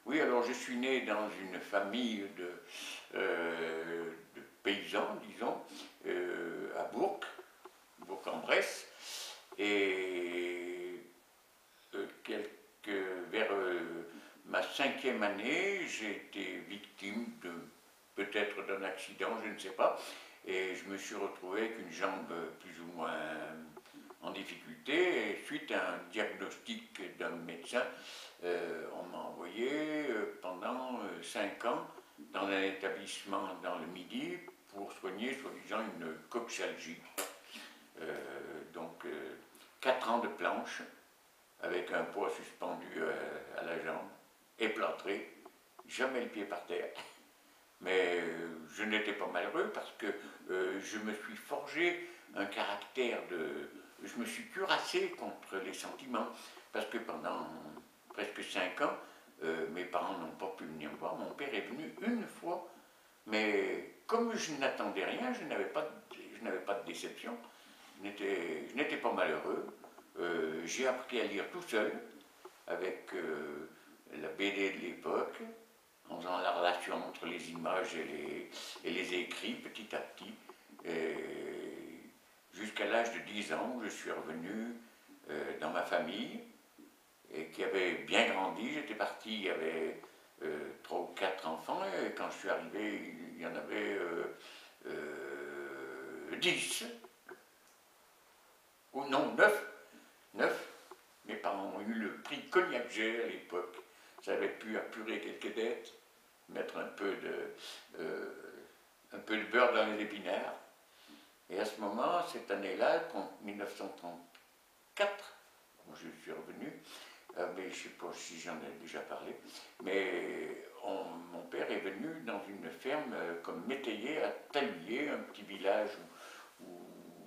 Oui, alors je suis né dans une famille de paysans, disons, à Bourg-en-Bresse, et vers ma 5e année, j'ai été victime peut-être d'un accident, je ne sais pas, et je me suis retrouvé avec une jambe plus ou moins en difficulté, et suite à un diagnostic d'un médecin, on m'a envoyé pendant 5 ans dans un établissement dans le Midi pour soigner soi-disant une coxalgie. Donc 4 ans de planche avec un poids suspendu à la jambe, éplâtré, jamais le pied par terre. Mais je n'étais pas malheureux parce que je me suis forgé un caractère de... Je me suis cuirassé contre les sentiments parce que pendant presque 5 ans, mes parents n'ont pas pu venir me voir. Mon père est venu une fois, mais comme je n'attendais rien, je n'avais pas de déception. Je n'étais pas malheureux. J'ai appris à lire tout seul avec la BD de l'époque, en faisant la relation entre les images et les écrits petit à petit. Jusqu'à l'âge de 10 ans, je suis revenu dans ma famille, et qui avait bien grandi. J'étais parti, il y avait 3 ou 4 enfants, et quand je suis arrivé, il y en avait 10, ou non, 9. 9. Mes parents ont eu le prix Cognac-Ger à l'époque. Ça avait pu apurer quelques dettes, mettre un peu de beurre dans les épinards. Et à ce moment, cette année-là, en 1934, quand je suis revenu, mais je ne sais pas si j'en ai déjà parlé, mais mon père est venu dans une ferme comme métayer à Taillier, un petit village où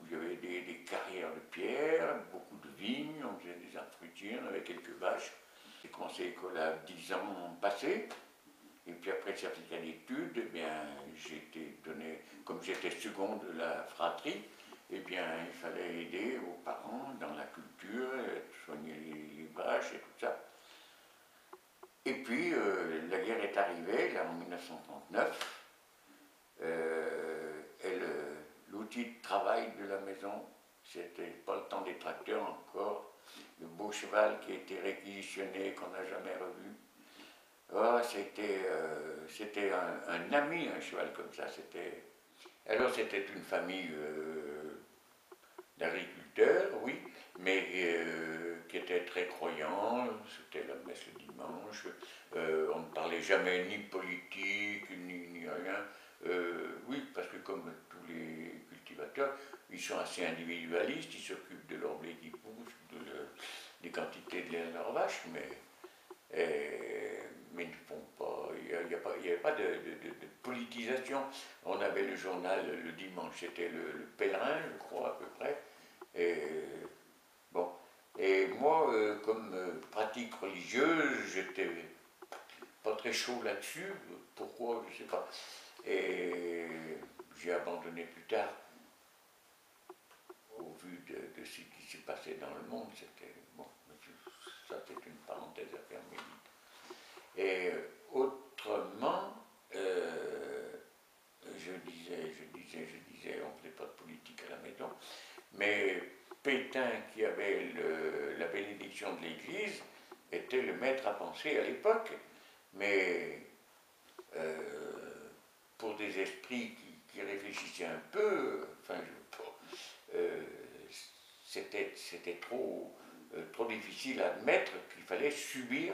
il y avait des carrières de pierre, beaucoup de vignes, on faisait des arbres fruitiers, on avait quelques vaches. J'ai commencé l'école à 10 ans passés, et puis après le certificat d'études, eh bien, j'ai été donné, comme j'étais second de la fratrie, eh bien, il fallait aider aux parents dans la culture, soigner les vaches et tout ça. Et puis, la guerre est arrivée, là, en 1939, et l'outil de travail de la maison, c'était pas le temps des tracteurs encore, le beau cheval qui a été réquisitionné, qu'on n'a jamais revu. Oh, c'était un ami, un cheval comme ça. Alors c'était une famille d'agriculteurs, oui, mais qui était très croyants. C'était la messe le dimanche. On ne parlait jamais ni politique, ni rien. Oui, parce que comme tous les cultivateurs, ils sont assez individualistes, ils s'occupent de leur blé qui pousse, des quantités de lait à leurs vaches, mais ils ne font pas, il n'y avait pas de politisation. On avait le journal le dimanche, c'était le Pèlerin, je crois, à peu près. Et, bon. Et moi, comme pratique religieuse, j'étais pas très chaud là-dessus. Pourquoi, je ne sais pas. Et j'ai abandonné plus tard, au vu de ce qui s'est passé dans le monde. C'était, bon, ça c'est une parenthèse à fermer. Et autrement, je disais, on ne faisait pas de politique à la maison, mais Pétain, qui avait la bénédiction de l'Église, était le maître à penser à l'époque, mais pour des esprits qui réfléchissaient un peu, enfin, c'était trop difficile à admettre qu'il fallait subir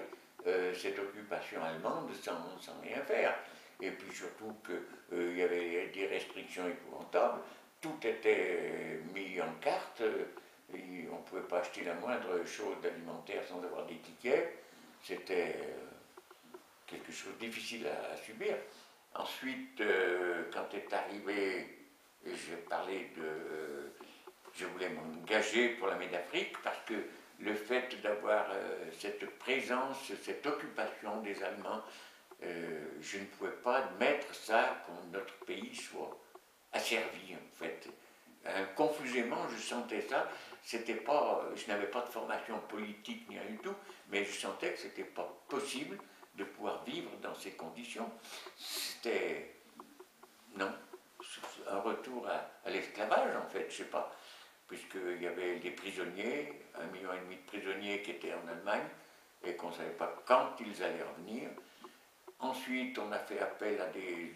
cette occupation allemande sans rien faire. Et puis surtout qu'il y avait des restrictions épouvantables, tout était mis en carte, on ne pouvait pas acheter la moindre chose d'alimentaire sans avoir des tickets, c'était quelque chose de difficile à subir. Ensuite, quand est arrivé, j'ai parlé je voulais m'engager pour la Médafrique parce que le fait d'avoir cette présence, cette occupation des Allemands, je ne pouvais pas admettre ça, que notre pays soit asservi en fait. Confusément, je sentais ça. Je n'avais pas de formation politique ni rien du tout, mais je sentais que c'était pas possible de pouvoir vivre dans ces conditions. C'était, non, un retour à l'esclavage en fait, je sais pas, puisqu'il y avait des prisonniers, 1,5 million de prisonniers qui étaient en Allemagne et qu'on ne savait pas quand ils allaient revenir. Ensuite, on a fait appel à des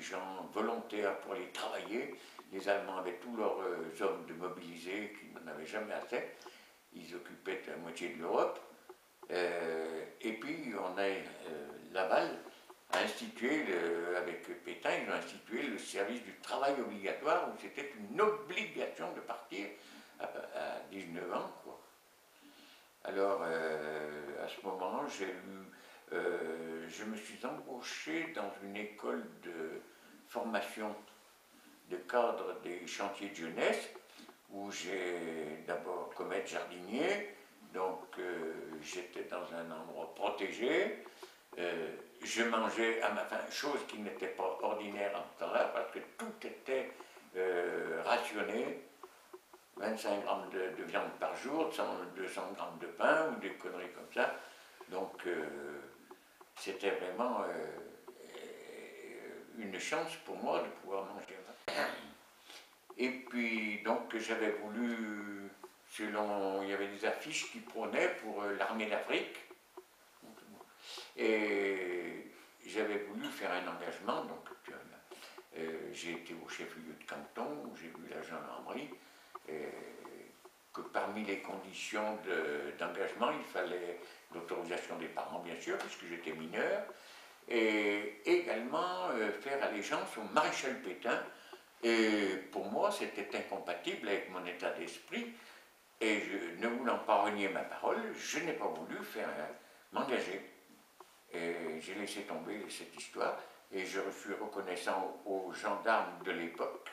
gens volontaires pour aller travailler. Les Allemands avaient tous leurs hommes de mobilisés qui n'en avaient jamais assez. Ils occupaient la moitié de l'Europe. Et puis, on a Laval a institué, avec Pétain, ils ont institué le service du travail obligatoire, où c'était une obligation de partir à 19 ans, quoi. Alors, à ce moment, je me suis embauché dans une école de formation de cadre des chantiers de jeunesse, où j'ai d'abord comme aide jardinier, donc j'étais dans un endroit protégé. Je mangeais à ma faim, chose qui n'était pas ordinaire en ce temps-là, parce que tout était rationné. 25 grammes de viande par jour, 200 grammes de pain ou des conneries comme ça. Donc c'était vraiment une chance pour moi de pouvoir manger. Et puis donc j'avais voulu, selon, il y avait des affiches qui prônaient pour l'armée d'Afrique. Et j'avais voulu faire un engagement, donc j'ai été au chef-lieu de canton, où j'ai vu la gendarmerie, que parmi les conditions d'engagement, il fallait l'autorisation des parents, bien sûr, puisque j'étais mineur, et également faire allégeance au maréchal Pétain. Et pour moi, c'était incompatible avec mon état d'esprit, et ne voulant pas renier ma parole, je n'ai pas voulu m'engager. Et j'ai laissé tomber cette histoire, et je suis reconnaissant aux gendarmes de l'époque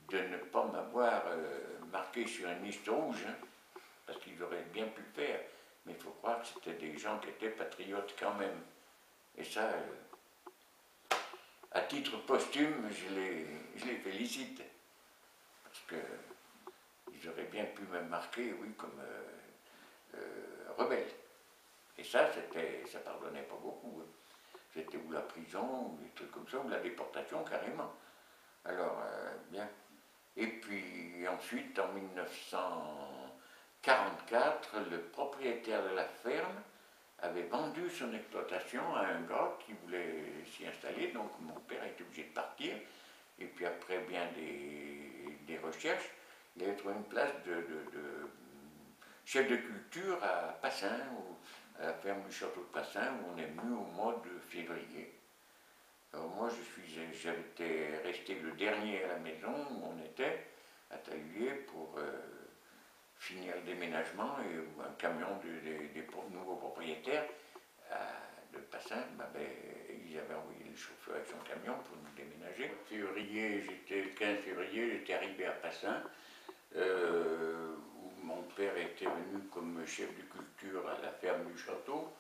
de ne pas m'avoir marqué sur une liste rouge, hein, parce qu'ils auraient bien pu le faire, mais il faut croire que c'était des gens qui étaient patriotes quand même. Et ça, à titre posthume, je les félicite, parce qu'ils auraient bien pu me marquer, oui, comme rebelle. Et ça pardonnait pas beaucoup. C'était ou la prison, ou des trucs comme ça, ou la déportation carrément. Alors, bien. Et puis ensuite, en 1944, le propriétaire de la ferme avait vendu son exploitation à un gars qui voulait s'y installer, donc mon père a été obligé de partir. Et puis après bien des recherches, il avait trouvé une place de chef de culture à Passin, à la ferme du château de Passin, où on est venu au mois de février. Alors moi, j'étais resté le dernier à la maison où on était, à Taillier, pour finir le déménagement, et un camion des nouveaux propriétaires de Passin, ils avaient envoyé le chauffeur avec son camion pour nous déménager. Le 15 février, j'étais arrivé à Passin, où mon père était venu comme chef de culture à la ferme du château.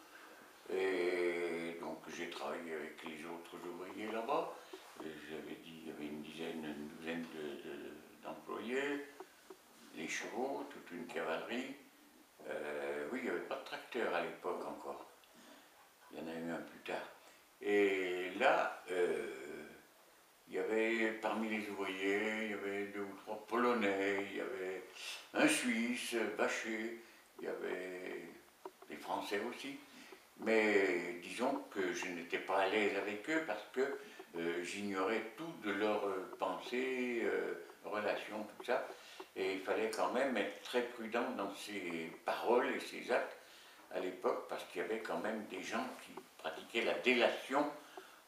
Et donc j'ai travaillé avec les autres ouvriers là-bas. J'avais dit, il y avait une douzaine d'employés, les chevaux, toute une cavalerie. Oui, il n'y avait pas de tracteur à l'époque encore. Il y en a eu un plus tard. Et là, il y avait parmi les ouvriers, il y avait 2 ou 3 Polonais, il y avait un Suisse, Bachet, il y avait des Français aussi. Mais disons que je n'étais pas à l'aise avec eux parce que j'ignorais tout de leurs pensées, relations, tout ça. Et il fallait quand même être très prudent dans ses paroles et ses actes à l'époque, parce qu'il y avait quand même des gens qui pratiquaient la délation.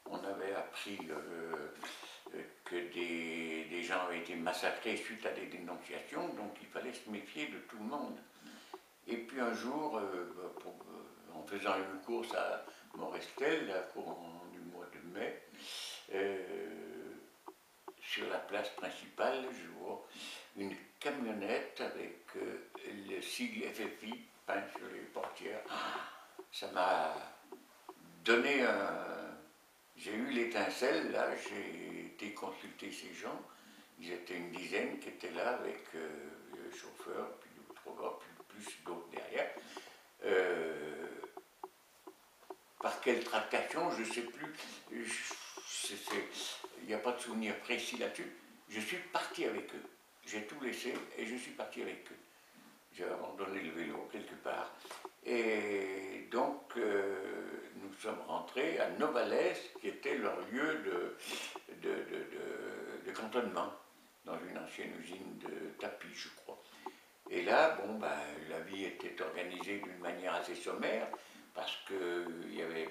On avait appris que des gens avaient été massacrés suite à des dénonciations, donc il fallait se méfier de tout le monde. Et puis un jour, en faisant une course à Morestel, la courant du mois de mai, sur la place principale, je vois une camionnette avec le sigle FFI peint sur les portières. Ça m'a donné un... J'ai eu l'étincelle, là, j'ai été consulter ces gens. Ils étaient une dizaine qui étaient là avec le chauffeur, puis 2 ou 3 gars, plus d'autres derrière. Par par quelle tractation, je ne sais plus, il n'y a pas de souvenir précis là-dessus. Je suis parti avec eux. J'ai tout laissé et je suis parti avec eux. J'ai abandonné le vélo quelque part. Et donc, nous sommes rentrés à Novalaise, qui était leur lieu de cantonnement, dans une ancienne usine de tapis, je crois. Et là, bon, ben, la vie était organisée d'une manière assez sommaire, parce qu'il n'y avait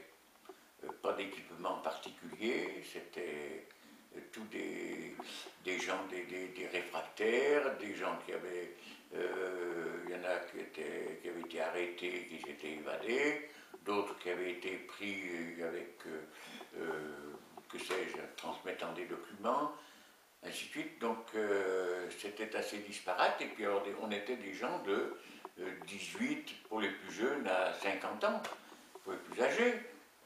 pas d'équipement particulier, c'était tous des gens, des réfractaires, des gens qui avaient, il y en a qui avaient été arrêtés, qui s'étaient évadés, d'autres qui avaient été pris avec, que sais-je, transmettant des documents, ainsi de suite. Donc c'était assez disparate, et puis alors, on était des gens de 18, pour les plus jeunes, à 50 ans, pour les plus âgés.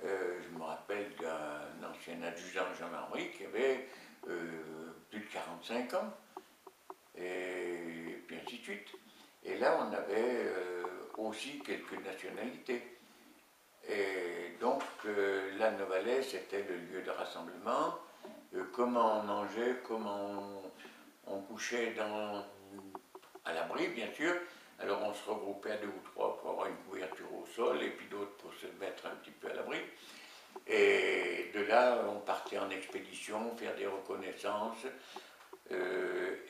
Je me rappelle d'un ancien adjudant de gendarmerie qui avait plus de 45 ans, et puis ainsi de suite. Et là, on avait aussi quelques nationalités. Et donc, la Novalaise, c'était le lieu de rassemblement. Comment on mangeait, comment on couchait à l'abri, bien sûr. Alors on se regroupait à 2 ou 3 pour avoir une couverture au sol, et puis d'autres pour se mettre un petit peu à l'abri. Et de là, on partait en expédition, faire des reconnaissances.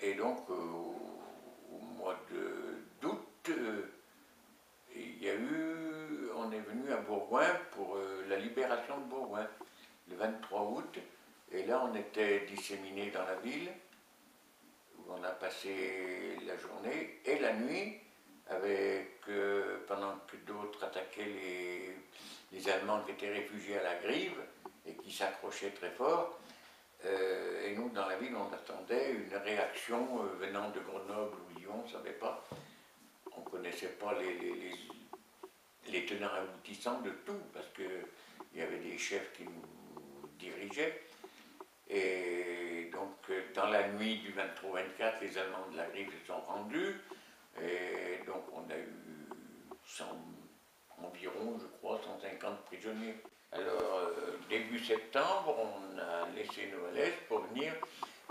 Et donc, au mois d'août, on est venu à Bourgoin pour la libération de Bourgoin, le 23 août. Et là, on était disséminés dans la ville, où on a passé la journée et la nuit, avec, pendant que d'autres attaquaient les Allemands qui étaient réfugiés à la Grive et qui s'accrochaient très fort. Et nous, dans la ville, on attendait une réaction venant de Grenoble ou Lyon, on ne savait pas. On ne connaissait pas les tenants aboutissants de tout, parce qu'il y avait des chefs qui nous dirigeaient. Et donc, dans la nuit du 23 au 24, les Allemands de la Grive se sont rendus. Et donc, on a eu environ, je crois, 150 prisonniers. Alors, début septembre, on a laissé Novalaise pour venir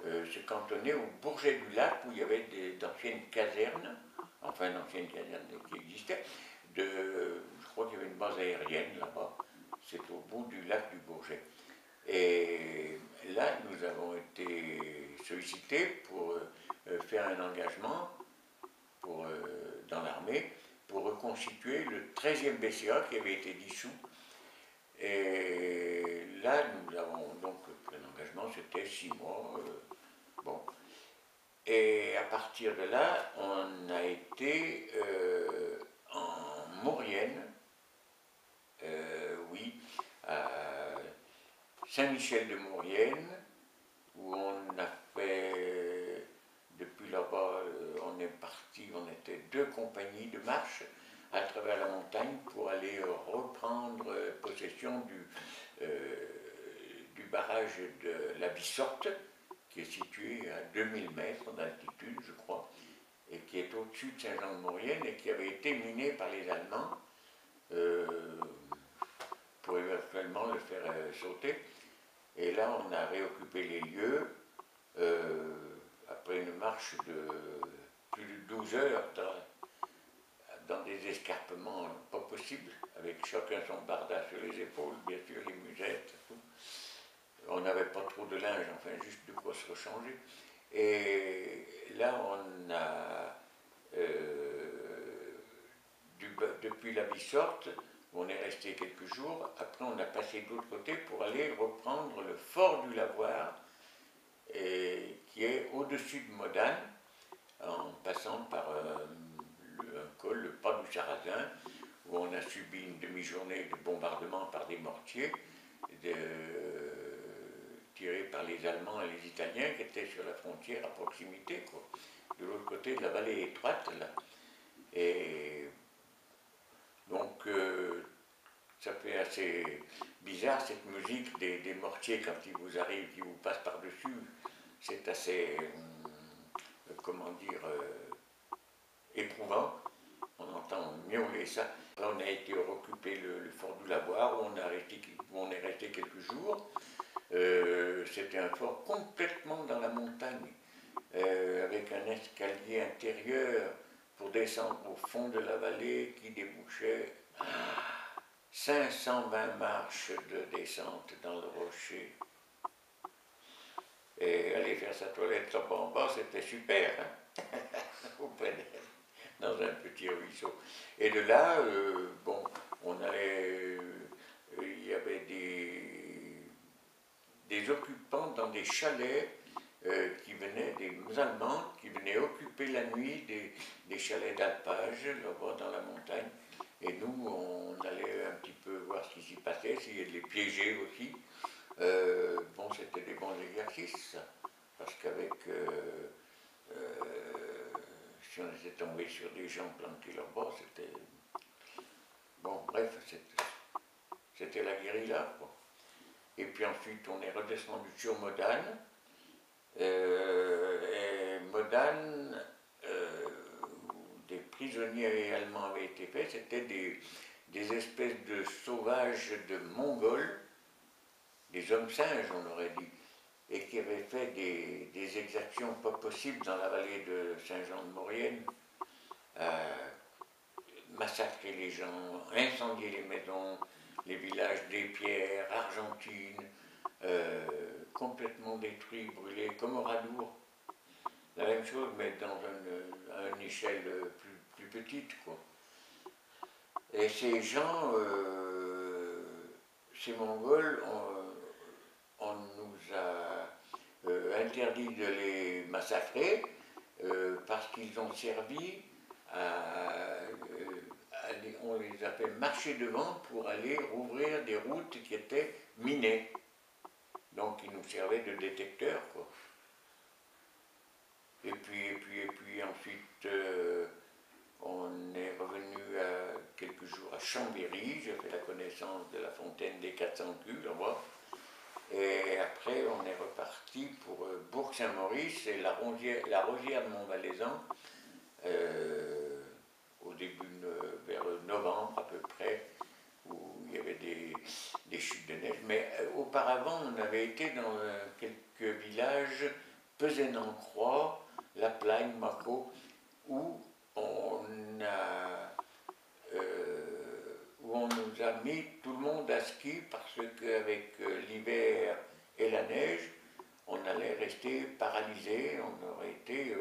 se cantonner au Bourget du Lac, où il y avait d'anciennes casernes, enfin d'anciennes casernes qui existaient. Je crois qu'il y avait une base aérienne là-bas. C'est au bout du lac du Bourget. Et là, nous avons été sollicités pour faire un engagement dans l'armée pour reconstituer le 13e BCA qui avait été dissous. Et là, nous avons donc pris un engagement, c'était 6 mois. Bon. Et à partir de là, on a été en Maurienne, oui, à Saint-Michel-de-Maurienne, où on a fait, depuis là-bas, on est parti, on était 2 compagnies de marche à travers la montagne pour aller reprendre possession du barrage de la Bissorte, qui est situé à 2000 mètres d'altitude, je crois, et qui est au-dessus de Saint-Jean-de-Maurienne et qui avait été miné par les Allemands pour éventuellement le faire sauter. Et là, on a réoccupé les lieux après une marche de plus de 12 heures dans des escarpements pas possibles, avec chacun son barda sur les épaules, bien sûr, les musettes, tout. On n'avait pas trop de linge, enfin juste de quoi se rechanger. Et là, on a, depuis la Bissorte, on est resté quelques jours. Après, on a passé de l'autre côté pour aller reprendre le fort du Lavoir, qui est au-dessus de Modane, en passant par un col, le pas du Sarrazin, où on a subi une demi-journée de bombardement par des mortiers tirés par les Allemands et les Italiens qui étaient sur la frontière à proximité, quoi, de l'autre côté de la vallée étroite, là. Et donc, ça fait assez bizarre cette musique des mortiers quand ils vous arrivent, qui vous passent par-dessus. C'est assez, comment dire, éprouvant. On entend miauler ça. On a été occuper le fort du Lavoir, où on est resté quelques jours. C'était un fort complètement dans la montagne, avec un escalier intérieur pour descendre au fond de la vallée qui débouchait à 520 marches de descente dans le rocher. Et aller faire sa toilette là-bas en bas, c'était super, hein? Au plein air, dans un petit ruisseau. Et de là, bon, on allait, il y avait des occupants dans des chalets qui venaient, des Allemands, qui venaient occuper la nuit des chalets d'alpage, là-bas dans la montagne. Et nous, on allait un petit peu voir ce qui s'y passait, essayer de les piéger aussi. Bon, c'était des bons exercices, parce qu'avec, si on était tombé sur des gens planqués là-bas, c'était, bon, bref, c'était la guérilla, quoi. Et puis ensuite, on est redescendu sur Modane, et Modane, où des prisonniers allemands avaient été faits, c'était des espèces de sauvages de Mongols, des hommes singes, on aurait dit, et qui avaient fait des exactions pas possibles dans la vallée de Saint-Jean-de-Maurienne, massacrer les gens, incendier les maisons, les villages des Pierres, Argentine, complètement détruits, brûlés, comme au Radour. La même chose, mais à une échelle plus petite, quoi. Et ces gens, ces Mongols, on nous a interdit de les massacrer parce qu'ils ont servi on les a fait marcher devant pour aller rouvrir des routes qui étaient minées. Donc ils nous servaient de détecteurs, quoi. Et puis ensuite, on est revenu quelques jours à Chambéry, j'ai fait la connaissance de la fontaine des 400 culs là-bas. Et après, on est reparti pour Bourg-Saint-Maurice et la Rosière de Montvalaisan, au début, vers novembre à peu près, où il y avait des chutes de neige. Mais auparavant, on avait été dans quelques villages, Pezenancroix, La Plagne, Mâcon, où où on nous a mis tout le monde à ski parce qu'avec l'hiver et la neige, on allait rester paralysé, on aurait été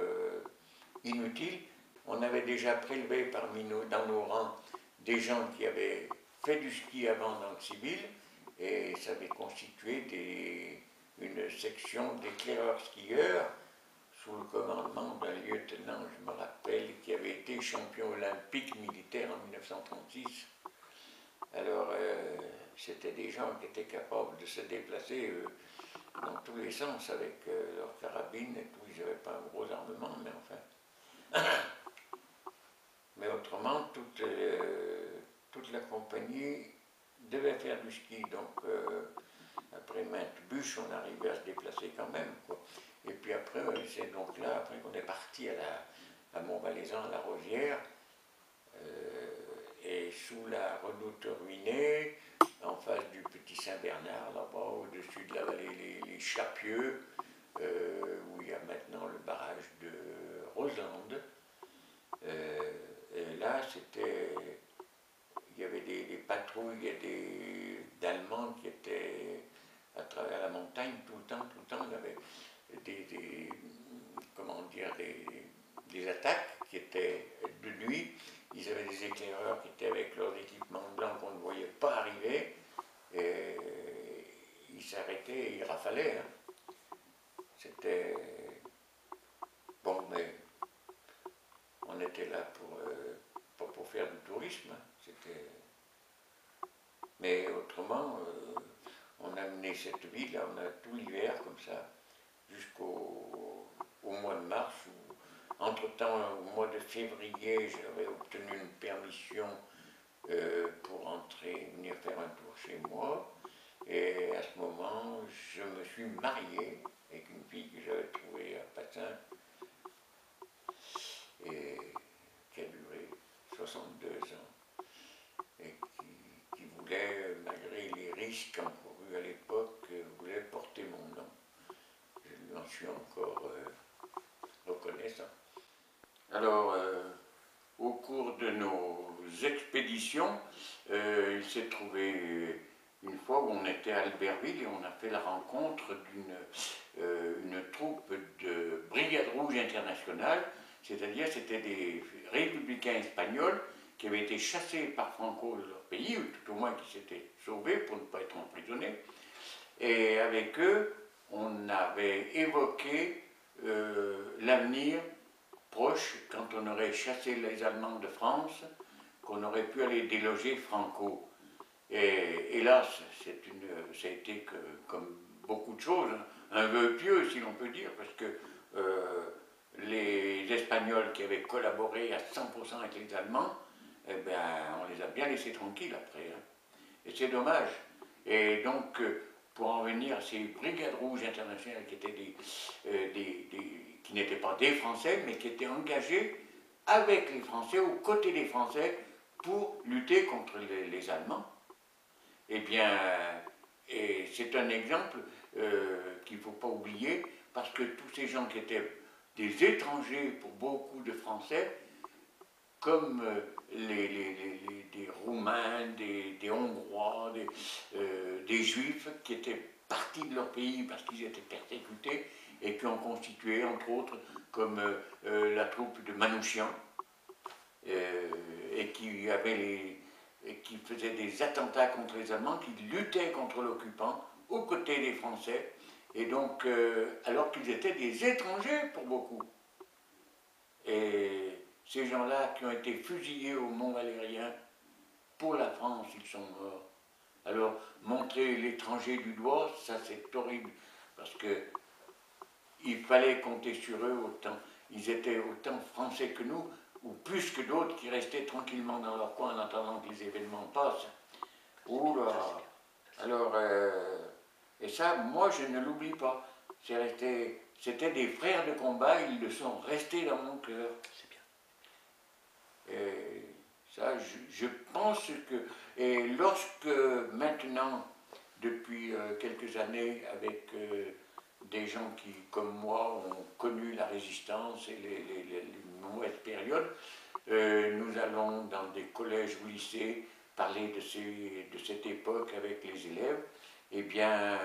inutile. On avait déjà prélevé parmi nous, dans nos rangs, des gens qui avaient fait du ski avant dans le civil, et ça avait constitué une section d'éclaireurs skieurs sous le commandement d'un lieutenant, je me rappelle, qui avait été champion olympique militaire en 1936. Alors, c'était des gens qui étaient capables de se déplacer dans tous les sens avec leurs carabines et tout. Ils n'avaient pas un gros armement, mais enfin. Mais autrement, toute la compagnie devait faire du ski. Donc, après maintes bûches, on arrivait à se déplacer quand même, quoi. Et puis après, c'est donc là, après qu'on est parti à Montvalaisan, à la Rosière, et sous la redoute ruinée, en face du petit Saint-Bernard, là-bas, au-dessus de la vallée les Chapieux, où il y a maintenant le barrage de Roselande. Et là, il y avait des patrouilles d'Allemands qui étaient à travers la montagne tout le temps. Il y avait comment dire, des attaques qui étaient de nuit. Ils avaient des éclaireurs qui étaient avec leurs équipements blancs qu'on ne voyait pas arriver. Et ils s'arrêtaient et ils rafalaient, hein. C'était... Bon, mais on était là pour faire du tourisme, hein. C'était... Mais autrement, on a mené cette ville, on a tout l'hiver comme ça, jusqu'au mois de mars, où, entre-temps, au mois de février, j'avais obtenu une permission pour venir faire un tour chez moi. Et à ce moment, je me suis marié avec une fille que j'avais trouvée à Passin, et qui a duré 62 ans. Alors, au cours de nos expéditions, il s'est trouvé une fois où on était à Albertville et on a fait la rencontre d'une troupe de Brigade Rouge internationale, c'est-à-dire c'était des républicains espagnols qui avaient été chassés par Franco de leur pays, ou tout au moins qui s'étaient sauvés pour ne pas être emprisonnés. Et avec eux, on avait évoqué l'avenir proche, quand on aurait chassé les Allemands de France, qu'on aurait pu aller déloger Franco. Et hélas, ça a été comme beaucoup de choses, un vœu pieux, si l'on peut dire, parce que les Espagnols qui avaient collaboré à 100% avec les Allemands, eh ben, on les a bien laissés tranquilles après. Hein. Et c'est dommage. Et donc, pour en venir à ces brigades rouges internationales qui étaient qui n'étaient pas des Français, mais qui étaient engagés avec les Français, aux côtés des Français, pour lutter contre les Allemands, eh bien, et c'est un exemple qu'il ne faut pas oublier, parce que tous ces gens qui étaient des étrangers pour beaucoup de Français, comme des Roumains, des Hongrois, des Juifs qui étaient partis de leur pays parce qu'ils étaient persécutés et qui ont constitué, entre autres, comme la troupe de Manouchian, et qui faisaient des attentats contre les Allemands, qui luttaient contre l'occupant aux côtés des Français, et donc, alors qu'ils étaient des étrangers pour beaucoup. Et ces gens-là qui ont été fusillés au Mont-Valérien, pour la France, ils sont morts. Alors, montrer l'étranger du doigt, ça c'est horrible, parce que il fallait compter sur eux autant. Ils étaient autant français que nous, ou plus que d'autres qui restaient tranquillement dans leur coin en attendant que les événements passent. Ouh là. Alors, et ça, moi je ne l'oublie pas. C'était des frères de combat, ils le sont restés dans mon cœur. C'est bien. Et ça, je pense que... Et lorsque maintenant, depuis quelques années, avec des gens qui, comme moi, ont connu la résistance et les mauvaises périodes, nous allons dans des collèges ou lycées parler de cette époque avec les élèves, eh bien,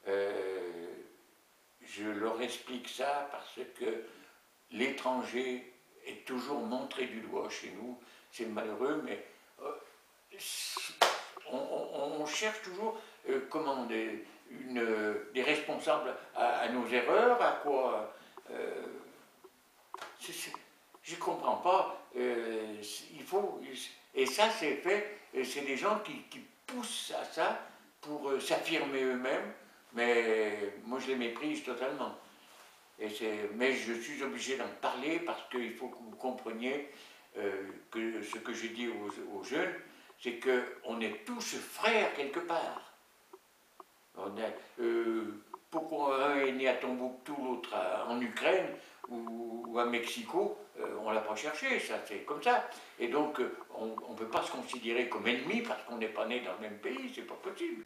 je leur explique ça parce que l'étranger est toujours montré du doigt chez nous. C'est malheureux, mais on cherche toujours comment des responsables à nos erreurs, à quoi. Je ne comprends pas. Il faut, et ça, c'est fait. C'est des gens qui poussent à ça pour s'affirmer eux-mêmes, mais moi je les méprise totalement. Mais je suis obligé d'en parler parce qu'il faut que vous compreniez que ce que je dis aux jeunes, c'est qu'on est tous frères quelque part. Pourquoi un est né à Tombouctou, l'autre en Ukraine ou à Mexico, on ne l'a pas cherché, ça c'est comme ça. Et donc on ne peut pas se considérer comme ennemi parce qu'on n'est pas né dans le même pays, c'est pas possible.